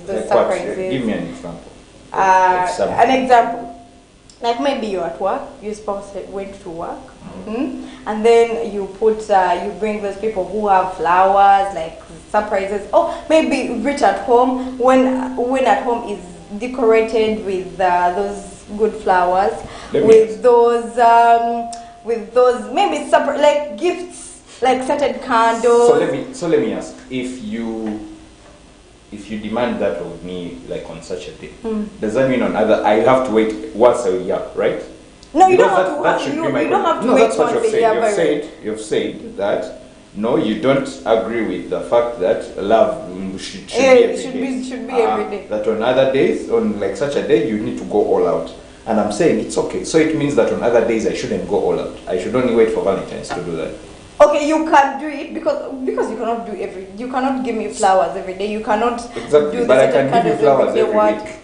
those Like what? surprises. Give me an example. An example. Like maybe you're at work, your spouse went to work, and then you bring those people who have flowers, like surprises. Oh, maybe rich at home, when at home is decorated with those good flowers, with those maybe like gifts, like certain candles. So let me ask, if you demand that of me, like on such a day, does that mean I have to wait once a year, right? No, you Because don't have to. You don't have to wait that's what once you've a year. said. You've said that no, you don't agree with the fact that love should be every day. Should be every day. That on other days, on like such a day, you need to go all out. And I'm saying it's okay. So it means that on other days I shouldn't go all out. I should only wait for Valentine's to do that. Okay, you can do it because you cannot do you cannot give me flowers every day. You cannot exactly, do but I can give you flowers every week.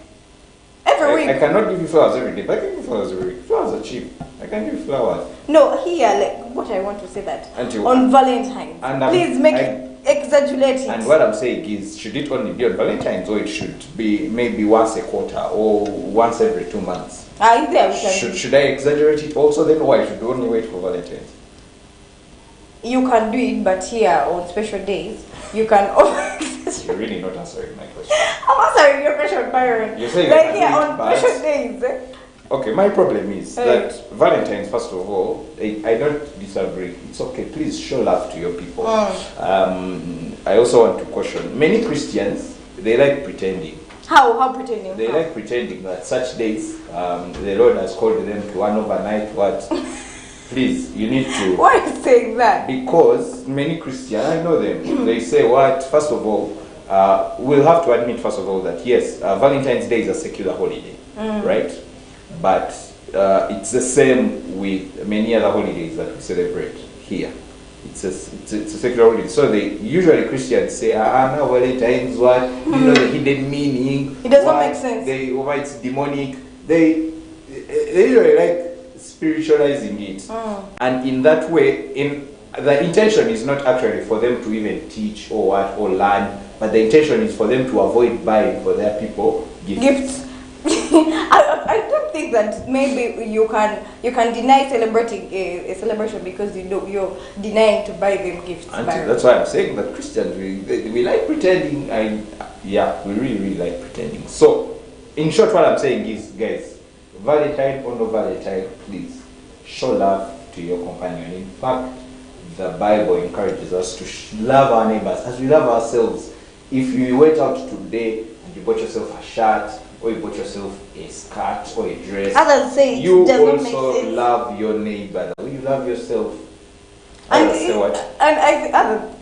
Every week. I cannot give you flowers every day, but I can give you flowers every week. Flowers are cheap. I can give you flowers. No, here, like what I want to say that Until, on Valentine's, please make it exaggerate it. And what I'm saying is, should it only be on Valentine's, or it should be maybe once a quarter or once every 2 months? Should I exaggerate it also then, or I should only wait for Valentine's? You can do it, but here on special days, you can. You're really not answering my question. I'm answering your question, Byron. You're saying like here on special days. Okay, my problem is that Valentine's, first of all, I don't disagree. It's okay. Please show love to your people. I also want to caution many Christians. They like pretending. How pretending? They like pretending that such days, the Lord has called them to one overnight what. Please, you need to. Why are you saying that? Because many Christians, I know them, they say what? First of all, we'll have to admit, first of all, that yes, Valentine's Day is a secular holiday, right? But it's the same with many other holidays that we celebrate here. It's a secular holiday. So usually Christians say, no, Valentine's, what? You know the hidden meaning. It does not make sense. It's demonic. They usually like spiritualizing it, and in that way, the intention is not actually for them to even teach or learn, but the intention is for them to avoid buying for their people gifts. I don't think that maybe you can deny celebrating a celebration because you're denying to buy them gifts. That's why I'm saying that Christians we like pretending, and we really like pretending. So in short, what I'm saying is, guys, Valentine or no Valentine, please show love to your companion. In fact, the Bible encourages us to love our neighbors as we love ourselves. If you went out today and you bought yourself a shirt, or you bought yourself a skirt or a dress, others say you also love your neighbor the way you love yourself. Others say what? And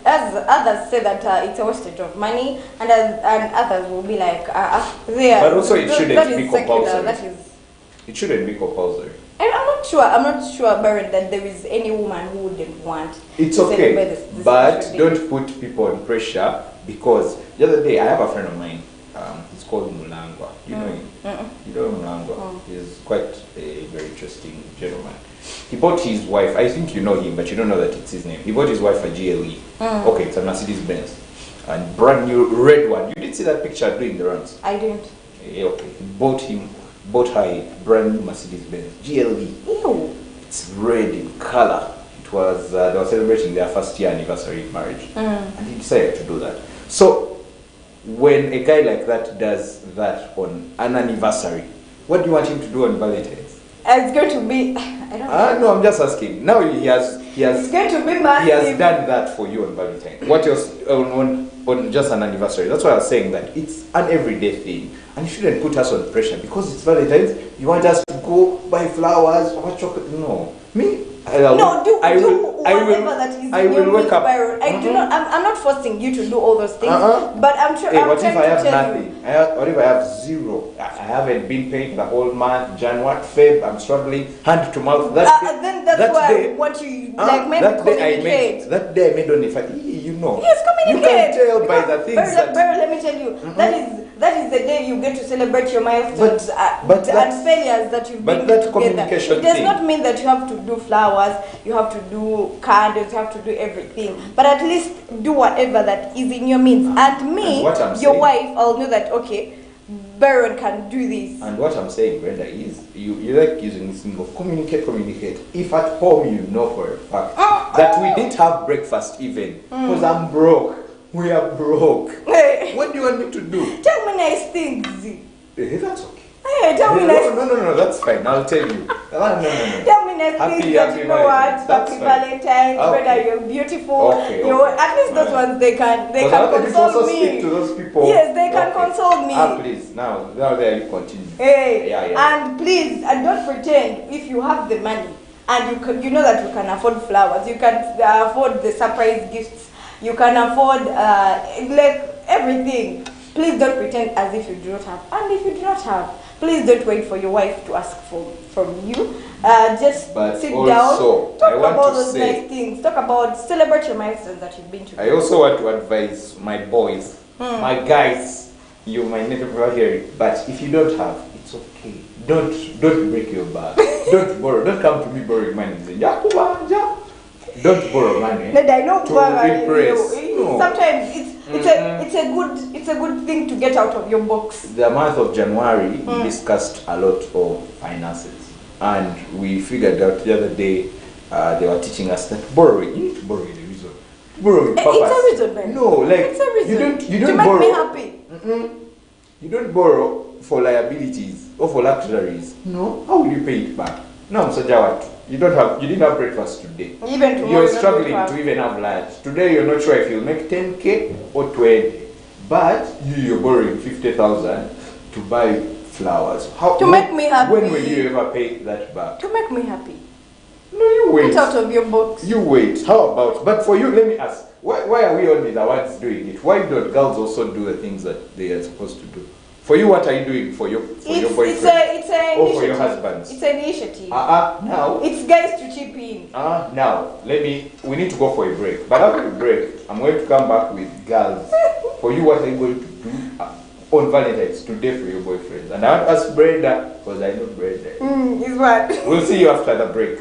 others say that it's a wastage of money, and others will be like, but also it shouldn't be compulsory. It shouldn't be compulsory. And I'm not sure, Byron, that there is any woman who wouldn't want. It's okay, but don't put people on pressure, because the other day I have a friend of mine. He's called Mulangwa. You know him? You know Mulangwa? He's quite a very interesting gentleman. He bought his wife. I think you know him, but you don't know that it's his name. He bought his wife a GLE. Okay, it's a Mercedes Benz, and brand new red one. You did see that picture doing the runs? I didn't. Yeah, okay. He bought her a brand new Mercedes Benz GLE. Ew. It's red in color. It was they were celebrating their first year anniversary of marriage, and he decided to do that. So when a guy like that does that on an anniversary, what do you want him to do on Valentine's? It's going to be, I don't know. No, I'm just asking. Now he has It's going to be massive. He has done that for you on Valentine's. What else on just an anniversary? That's why I was saying that it's an everyday thing, and you shouldn't put us on pressure because it's Valentine's. You want us to go buy flowers or chocolate? No, me. I will wake up. I'm not forcing you to do all those things, but I'm sure. Hey, what if I have nothing? What if I have zero? I haven't been paid the whole month. January, Feb, I'm struggling hand to mouth. Then that's why I want you maybe communicate. That day I made only 5. You know. Yes, communicate. You can tell by the things Byron, let me tell you, that is That is the day you get to celebrate your milestones but and failures that you've been that together. communication It does thing. not mean that you have to do flowers, you have to do candles, you have to do everything. But at least do whatever that is in your means. And me, And what I'm your saying- wife, I'll know that, okay, Byron can do this. And what I'm saying, Brenda, is you like using this thing of communicate. If at home you know for a fact that we didn't have breakfast even, because I'm broke. We are broke. Hey. What do you want me to do? Tell me nice things. That's okay. Hey, tell me nice No, that's fine. I'll tell you. No. Tell me nice things that you know what. That's Happy fine. Valentine's, Okay. Brenda, you're beautiful. Okay, At least those Alright. ones they can Because other people console also me. speak to those people. Yes, they can Okay. console me. Please, now there you continue. Hey, Yeah. and please, and don't pretend if you have the money and you know that you can afford flowers, you can afford the surprise gifts, you can afford like everything. Please don't pretend as if you do not have. And if you do not have, please don't wait for your wife to ask from you. Just But sit also, down, talk I want about to those say- nice things, talk about celebrate your milestones that you've been to. I also want to advise my boys, my guys. You might never hear it, but if you don't have, it's okay. Don't break your back. Don't borrow. Don't come to me borrowing money. Don't borrow money. And I know to impress. No. sometimes it's a good thing to get out of your box. The month of January, we discussed a lot of finances, and we figured out the other day they were teaching us that borrowing, you need to borrow in a reason. Borrow in purpose. It's a reason, man. No, like It's a reason. you don't to make borrow. me happy. You don't borrow for liabilities or for luxuries. No. How will you pay it back? No, Msajawat. You didn't have breakfast today. Even tomorrow, You're not struggling to have. to even have lunch. Today you're not sure if you'll make 10K or 20. But you're borrowing 50,000 to buy flowers. To make me happy. When will you ever pay that back? To make me happy. No, you wait. Get out of your box. You wait. How about? But for you, let me ask. Why are we only the ones doing it? Why don't girls also do the things that they are supposed to do? For you, what are you doing for your boyfriend? It's an or initiative. for your husbands? It's an initiative. Now. It's guys to chip in. Now, we need to go for a break. But after the break, I'm going to come back with girls. For you, what are you going to do on Valentine's today for your boyfriends? And I want to ask Brenda, because I know Brenda. Is what? We'll see you after the break.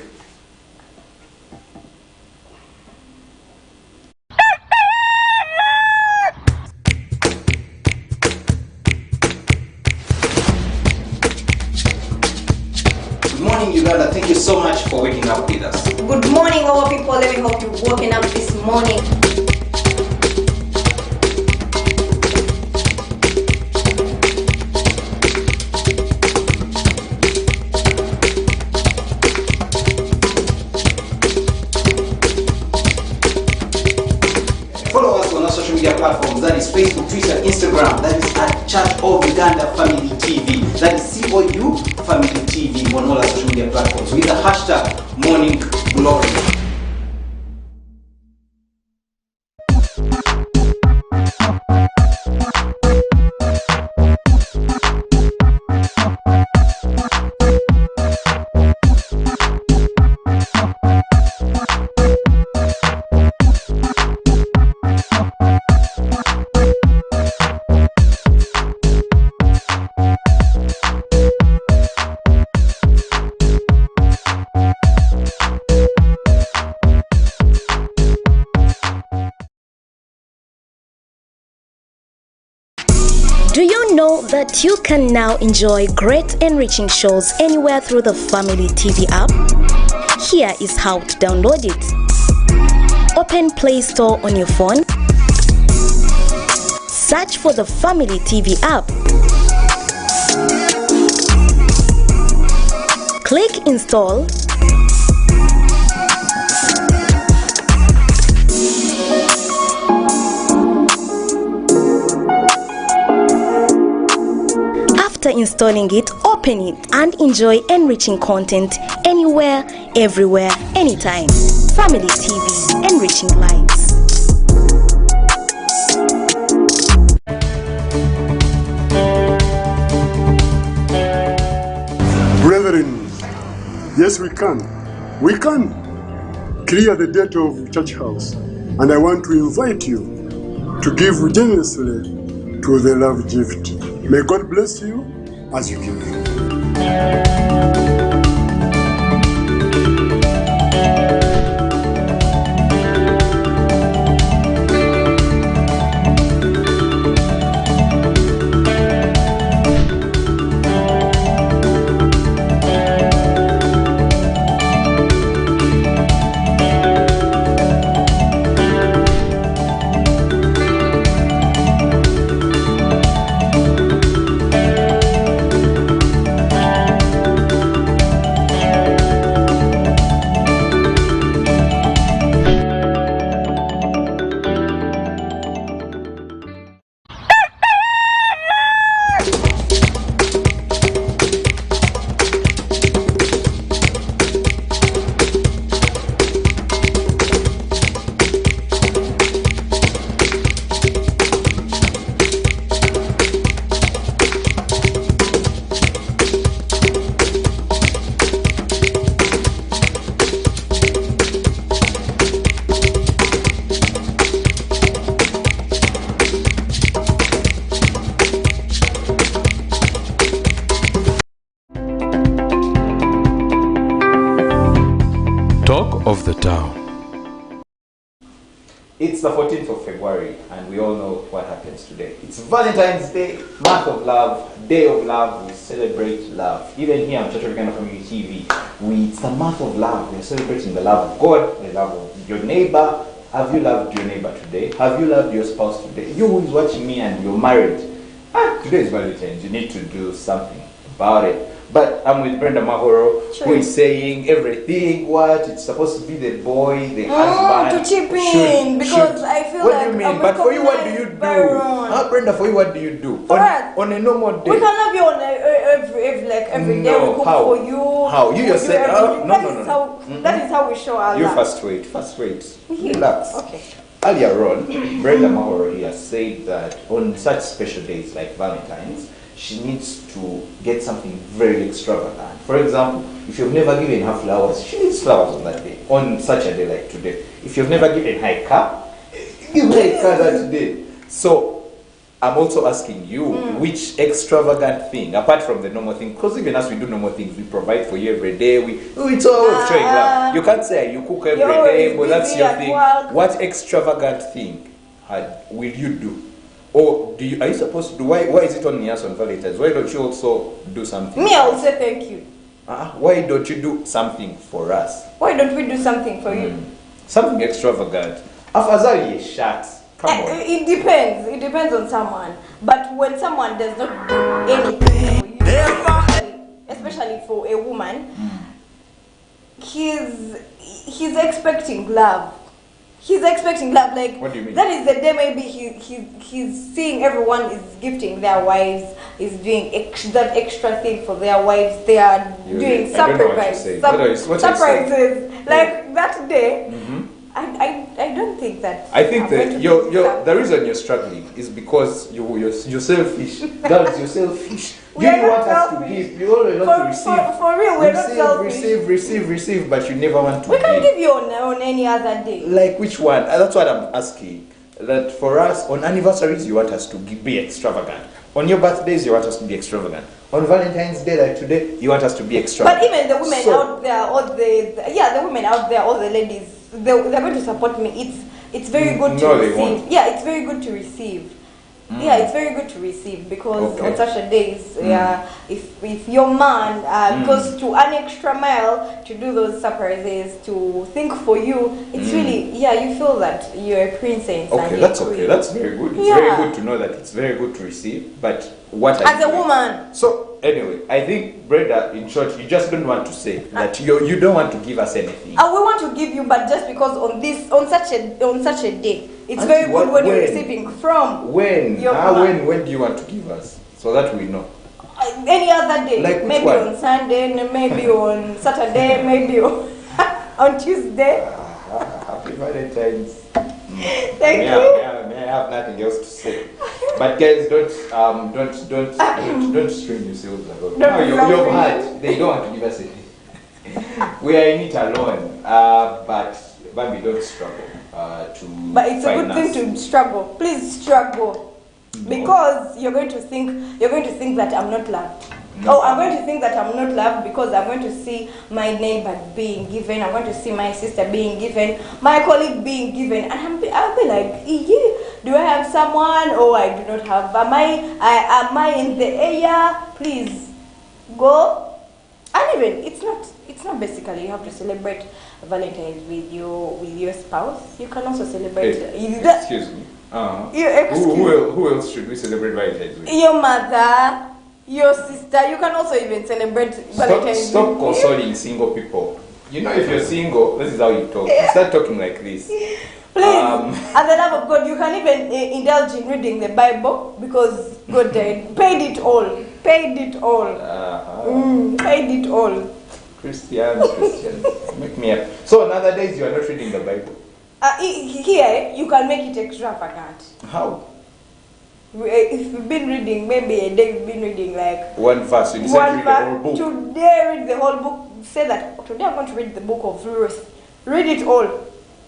Good morning, Uganda. Thank you so much for waking up with us. Good morning, our people. Let me hope you've woken up this morning. Follow us on our social media platforms. That is Facebook, Twitter, Instagram. That is at Church of Uganda Family TV. That is COU Family TV on all our social media platforms with the hashtag Morning Glory. Do you know that you can now enjoy great enriching shows anywhere through the Family TV app? Here is how to download it. Open Play Store on your phone. Search for the Family TV app. Click Install. After installing it, open it and enjoy enriching content anywhere, everywhere, anytime. Family TV, enriching lives. Brethren, yes we can. We can clear the debt of church house. And I want to invite you to give generously to the love gift. May God bless you as you give. Talk of the town. It's the 14th of February, and we all know what happens today. It's Valentine's Day, month of love, day of love. We celebrate love. Even here on Church of Uganda Community TV, it's the month of love. We're celebrating the love of God, the love of your neighbor. Have you loved your neighbor today? Have you loved your spouse today? You who is watching me and you're married, today is Valentine's. You need to do something about it. But I'm with Brenda Mahooro, who is saying everything. What it's supposed to be the boy, the husband. To chip in because I feel what like. What do you mean? But for you, what do you do? Byron. Brenda, for you, what do you do? On a normal day. We can have you on every day. We cook for you. How? You yourself? No. That is how we show our love. First wait. Relax. Okay. Earlier on, Brenda Mahooro here said that on such special days like Valentine's, she needs to get something very extravagant. For example, if you've never given her flowers, she needs flowers on that day, on such a day like today. If you've never given her a car, give her a car that day. So, I'm also asking you, which extravagant thing, apart from the normal thing, because even as we do normal things, we provide for you every day, it's all showing love. You can't say you cook every day, but that's your thing. What extravagant thing will you do? Or are you supposed to do? Why is it only us on Valentine's? Why don't you also do something? Me, I will say thank you. Why don't you do something for us? Why don't we do something for you? Something extravagant. Afazali a shirt. Come on. It depends. It depends on someone. But when someone does not do anything for you, especially for a woman, he's expecting love. He's expecting love. Like, what do you mean? That is the day maybe he's seeing everyone is gifting their wives, is doing that extra thing for their wives. They are doing surprises. Like that day. I don't think that. I think that the reason you're struggling is because you're selfish. Girls, you're selfish. You want us to give. You always want to receive. For real, we're not selfish. Receive, but you never want to We give. can give you on any other day. Like which one? That's what I'm asking. That for us, on anniversaries, you want us to be extravagant. On your birthdays, you want us to be extravagant. On Valentine's Day, like today, you want us to be extravagant. But even the women out there, the women out there, all the ladies, they're going to support me. It's very good to receive. Yeah, it's very good to receive. Yeah, it's very good to receive because on such a days, if your man goes to an extra mile to do those surprises, to think for you, it's really, you feel that you're a princess. Okay, that's okay. That's very good. It's very good to know that it's very good to receive. But what as a woman. So anyway, I think Brenda, in short, you just don't want to say that you don't want to give us anything. We want to give you, but just because on such a day, it's very good when you're receiving from your man. When do you want to give us so that we know? Any other day, like maybe one? On Sunday, maybe on Saturday, maybe on Tuesday. Happy Valentine's. Thank you. I have nothing else to say. But guys, don't string yourselves along. You're hard. They don't want to give us anything. We are in it alone. But Bambi, don't struggle. But it's a good thing to struggle. Please struggle. Because you're going to think that I'm not loved. No. Oh, I'm going to think that I'm not loved because I'm going to see my neighbor being given. I'm going to see my sister being given, my colleague being given, and I'll be like, yeah, do I have someone? Oh, I do not have. Am I in the area? Please go. And even it's not basically you have to celebrate Valentine's with your spouse. You can also celebrate. Excuse me. Who else should we celebrate Valentine's with? Your mother. Your sister, you can also even celebrate Valentine's. Stop consoling single people. You know, if you're single, this is how you talk. You start talking like this. Please, and the love of God, you can even indulge in reading the Bible because God paid it all. Paid it all. Paid it all. Christians, make me up. So, on other days, you are not reading the Bible? Here, you can make it extravagant. How? If you've been reading, maybe a day you've been reading like one verse, you decide to read the whole book. Today read the whole book. Say that today I'm going to read the book of Ruth. Read it all.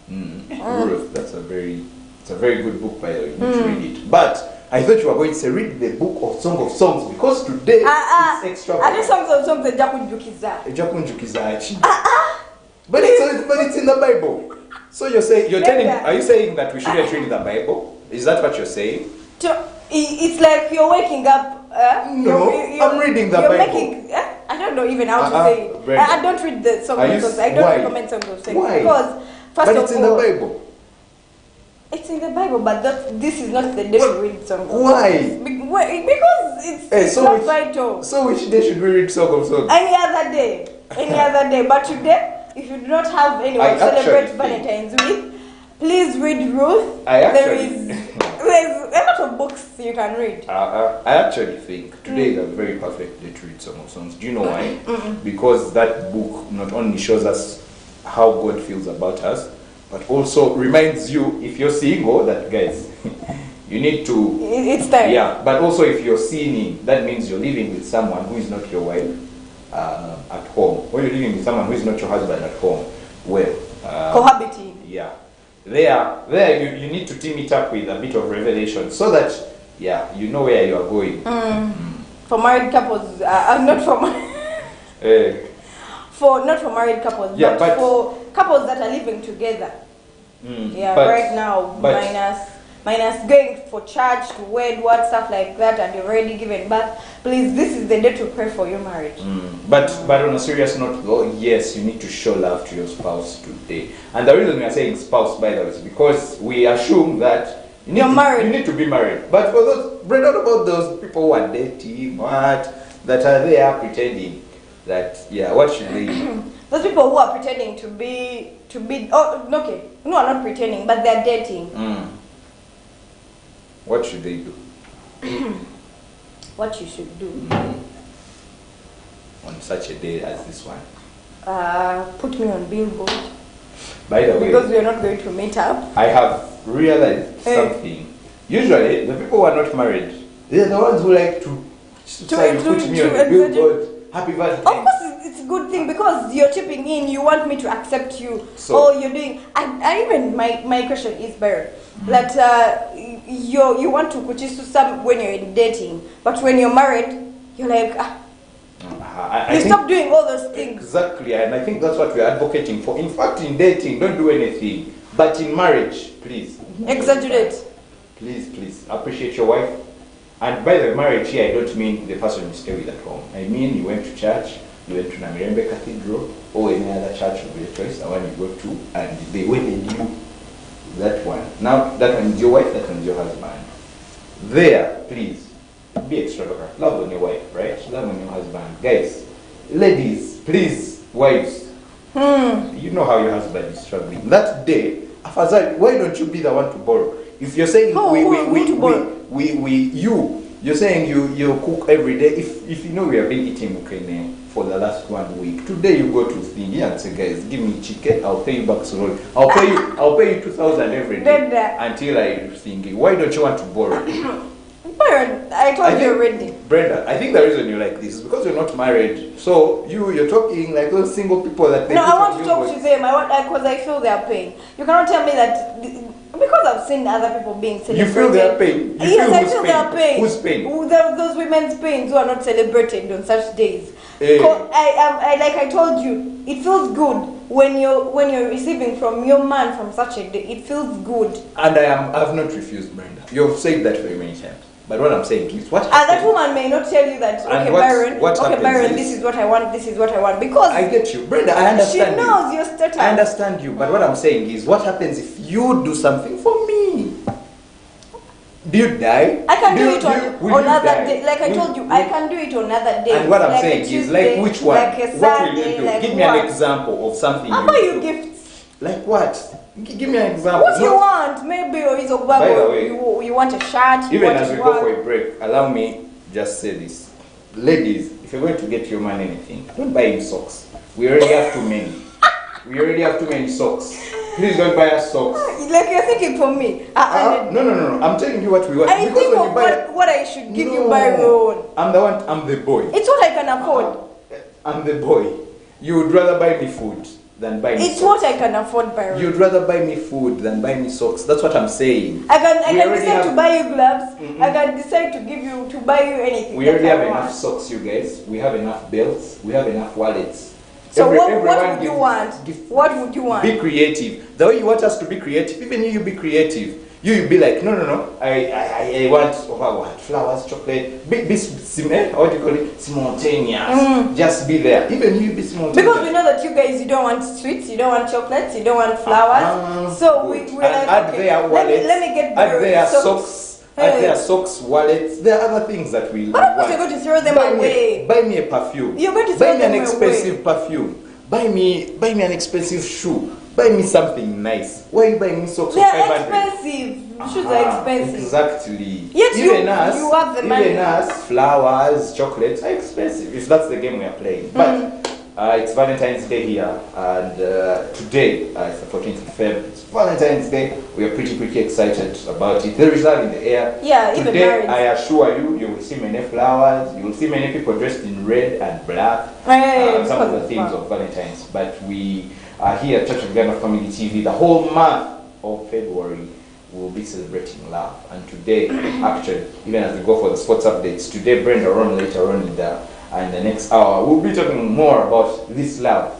Ruth, that's a very good book, by the way. You need to read it. But I thought you were going to say read the book of Song of Songs because today it's extravagant. I do Songs of Songs. But it's in the Bible. So are you saying that we shouldn't read the Bible? Is that what you're saying? It's like you're waking up. I'm reading the Bible. I don't know even how to say it. Brenda, I don't read the Songs of Songs. I don't recommend Songs of Songs. Why? Because but it's in the Bible. It's in the Bible, but this is not the day to read Songs of Songs. Why? Because it's not vital. So which day should we read Song of Songs? Any other day. But today, if you do not have anyone to celebrate Valentine's with, please read Ruth. There's a lot of books you can read. I actually think today is a very perfect day to read Song of Songs. Do you know why? Because that book not only shows us how God feels about us, but also reminds you, if you're single, that guys, you need to... It's time. Yeah, but also if you're sinning, that means you're living with someone who is not your wife at home. Or you're living with someone who is not your husband at home. Well... cohabiting. Yeah. There you need to team it up with a bit of revelation so that, you know where you are going. For married couples, not for not for married couples, but for couples that are living together. Right now, minus going for church to wed, stuff like that, and you're already given birth. Please, this is the day to pray for your marriage. But on a serious note, though, yes, you need to show love to your spouse today. And the reason we are saying spouse, by the way, is because we assume that you're married. You need to be married. But for those, Brenda, what about those people who are dating, that are there pretending that, what should they do? Those people who are pretending to be, no, are not pretending, but they're dating. What should they do? What you should do on such a day as this one? Put me on billboard. By the way, because we are not going to meet up. I have realized something. Usually, the people who are not married, they're the ones who like to say, put me on the billboard. Happy Valentine's. Of course, it's a good thing because you're chipping in. You want me to accept you. So, you're doing. I even my question is, Byron, that you want to kuchisu some when you're dating, but when you're married, you're like you stop doing all those things. Exactly, and I think that's what we're advocating for. In fact, in dating, don't do anything, but in marriage, please exaggerate. Please appreciate your wife. And by the way, marriage here, I don't mean the person you stay with at home. I mean you went to church, you went to Namirembe Cathedral, or any other church of your choice, the one you go to, and they wedded you. That one. Now, that one is your wife, that one is your husband. There, please, be extravagant. Love on your wife, right? Love on your husband. Guys, ladies, please, wives, you know how your husband is struggling. That day, Afazai, why don't you be the one to borrow? If you're saying you're saying you cook every day. If you know we have been eating mukene for the last 1 week, today you go to Thingy and say, guys, give me chicken, I'll pay you back slowly. I'll pay you 2,000 every day until I Thingy. Why don't you want to borrow? Byron, I told you already. Brenda, I think the reason you like this is because you're not married. So you're talking like those single people that they No, put I want on to you, talk but- to them. Because I feel their pain. You cannot tell me that because I've seen other people being celebrated. You feel their pain? You Yes, feel I whose feel pain? their pain. Whose pain? Those women's pains who are not celebrated on such days. Eh. Like I told you, it feels good when you're receiving from your man from such a day. It feels good. And I've not refused, Brenda. You've said that very many times. But what I'm saying is, what That happens? woman may not tell you that. And Okay, what Byron. happens is- This is what I want. This is what I want. Because I get you, Brenda. I she understand you. knows your status. I understand you, but what I'm saying is, what happens if you do something for me? Do you die? I can do it will on you another die? day. Like I Will- told you, I can do it on another day. And what I'm like saying a is, Tuesday, like which one? Like a What will you Saturday, do? like Give me what? an example of something. How about you gifts? Like what? Give me an example. What you Not- want? Maybe or is a By the bag. way, You want a shirt. You Even want as a we go bag. for a break, allow me just say this. Ladies, if you're going to get your man anything, don't buy him socks. We already have too many. We already have too many socks. Please don't buy us socks. Like you're thinking for me. No. I'm telling you what we want. I Because think when of you buy, what I should give you No. Byron. I'm the boy. It's what I can afford. I'm the boy. You would rather buy me food than buy me It's socks. what I can afford, Byron. You'd rather buy me food than buy me socks. That's what I'm saying. I can We already decide to have- buy you gloves. I can decide to buy you anything. We that already I have want. enough socks, you guys. We have enough belts. We have enough wallets. So what everyone would you give- want? give- What would you want? Be creative. The way you want us to be creative, even you be creative. You be like, no. I want flowers, chocolate. Be what do you call it? Simultaneous. Just be there. Even you be simultaneous. Because we know that you guys, you don't want sweets, you don't want chocolates, you don't want flowers. So we're And like, add okay, their wallets. let me get add Byron their socks. socks. Add their socks, wallets. There are other things that we But of course want. you're going to throw them Buy me- away. Buy me a perfume. You're going to buy throw me them an expensive perfume. Buy me an expensive shoe. Buy me something nice. Why are you buying me socks They of are 500? expensive. Shoes are expensive. Exactly. Yet you have the money. Even us, flowers, chocolates are expensive. If that's the game we are playing. But it's Valentine's Day here, and today it's the 14th of February. It's Valentine's Day. We are pretty excited about it. There is love in the air. Yeah, even today, married. I assure you, you will see many flowers. You will see many people dressed in red and black. Hey, Some of the themes of Valentine's. But we are here at Church of Ghana Family TV. The whole month of February, we'll be celebrating love. And today, actually, even as we go for the sports updates, today, Brenda on later on in the next hour, we'll be talking more about this love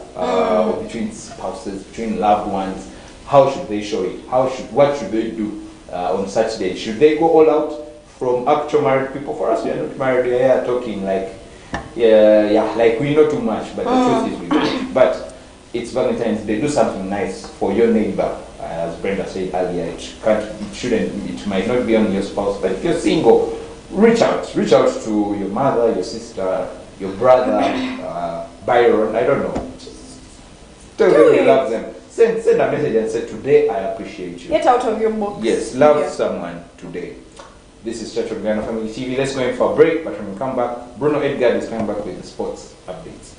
between spouses, between loved ones. How should they show it? What should they do on such days? Should they go all out from actual married people? For us, we are not married. We are talking like, like we know too much, but the truth is we don't. But it's Valentine's Day. Do something nice for your neighbor. As Brenda said earlier, it might not be on your spouse, but if you're single, reach out to your mother, your sister, your brother, Byron. I don't know. Just tell them you love them. Send a message and say, today I appreciate you. Get out of your box. Yes, love someone today. This is Church of Ghana Family TV. Let's go in for a break, but when we come back, Bruno Edgar is coming back with the sports updates.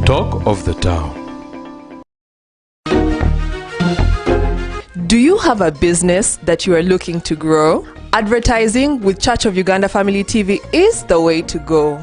Talk of the Town. Do you have a business that you are looking to grow? Advertising with Church of Uganda Family TV is the way to go.